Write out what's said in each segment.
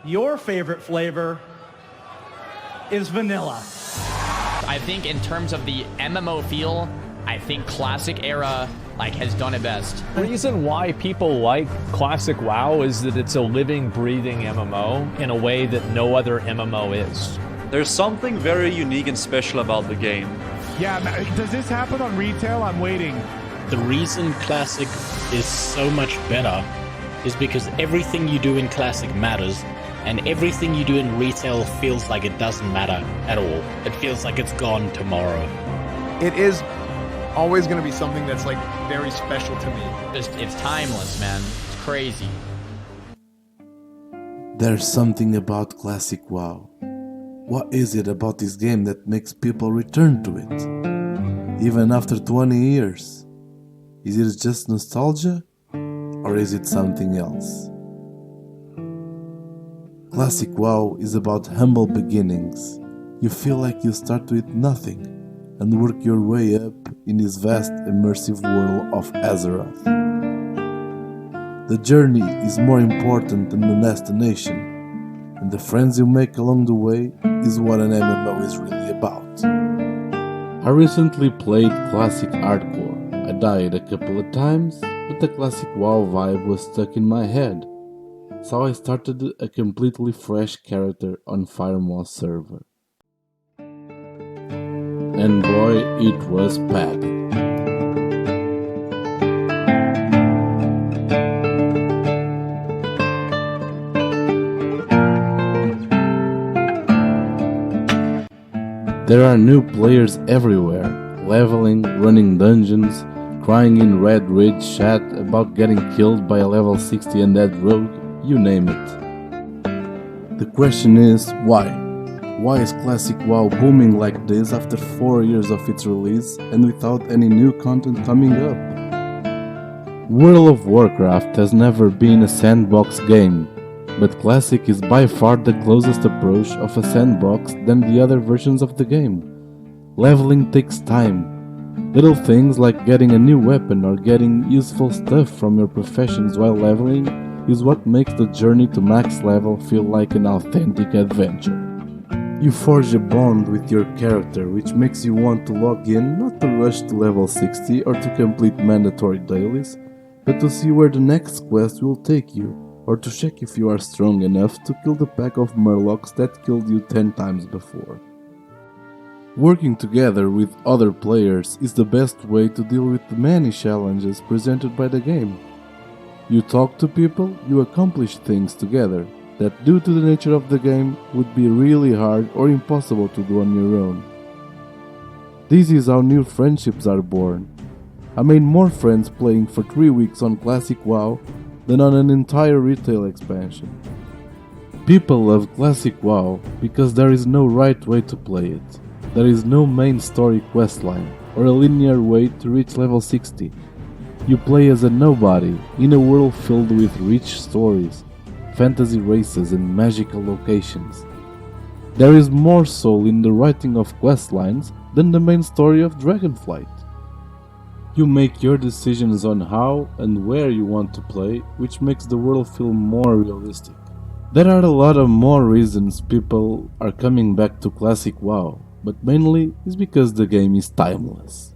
your favorite flavor is vanilla. I think in terms of the MMO feel, I think Classic Era has done it best. The reason why people like Classic WoW is that it's a living, breathing MMO in a way that no other MMO is. There's something very unique and special about the game. Yeah, does this happen on retail? I'm waiting. The reason Classic is so much better is because everything you do in Classic matters, and everything you do in retail feels like it doesn't matter at all. It feels like it's gone tomorrow. It is always going to be something that's very special to me. It's timeless, man. It's crazy. There's something about Classic WoW. What is it about this game that makes people return to it? Even after 20 years? Is it just nostalgia? Or is it something else? Classic WoW is about humble beginnings. You feel like you start with nothing and work your way up in this vast immersive world of Azeroth. The journey is more important than the destination, and the friends you make along the way is what an MMO is really about. I recently played Classic Hardcore. I died a couple of times, but the Classic WoW vibe was stuck in my head, so I started a completely fresh character on Firemoss server. And boy, it was packed. There are new players everywhere, leveling, running dungeons, crying in Red Ridge chat about getting killed by a level 60 undead rogue, you name it. The question is, why? Why is Classic WoW booming like this after 4 years of its release and without any new content coming up? World of Warcraft has never been a sandbox game, but Classic is by far the closest approach of a sandbox than the other versions of the game. Leveling takes time. Little things like getting a new weapon or getting useful stuff from your professions while leveling is what makes the journey to max level feel like an authentic adventure. You forge a bond with your character which makes you want to log in not to rush to level 60 or to complete mandatory dailies, but to see where the next quest will take you, or to check if you are strong enough to kill the pack of murlocs that killed you 10 times before. Working together with other players is the best way to deal with the many challenges presented by the game. You talk to people, you accomplish things together that due to the nature of the game would be really hard or impossible to do on your own. This is how new friendships are born. I made more friends playing for 3 weeks on Classic WoW than on an entire retail expansion. People love Classic WoW because there is no right way to play it. There is no main story questline or a linear way to reach level 60. You play as a nobody in a world filled with rich stories, fantasy races and magical locations. There is more soul in the writing of questlines than the main story of Dragonflight. You make your decisions on how and where you want to play, which makes the world feel more realistic. There are a lot of more reasons people are coming back to Classic WoW, but mainly is because the game is timeless.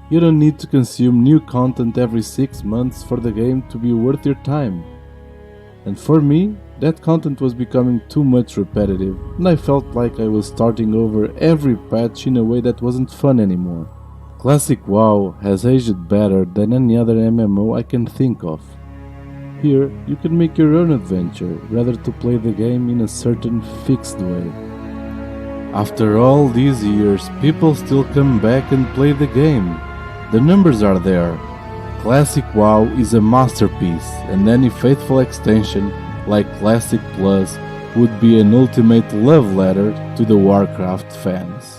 You don't need to consume new content every 6 months for the game to be worth your time. And for me, that content was becoming too much repetitive, and I felt like I was starting over every patch in a way that wasn't fun anymore. Classic WoW has aged better than any other MMO I can think of. Here, you can make your own adventure, rather to play the game in a certain fixed way. After all these years, people still come back and play the game. The numbers are there. Classic WoW is a masterpiece, and any faithful extension like Classic Plus would be an ultimate love letter to the Warcraft fans.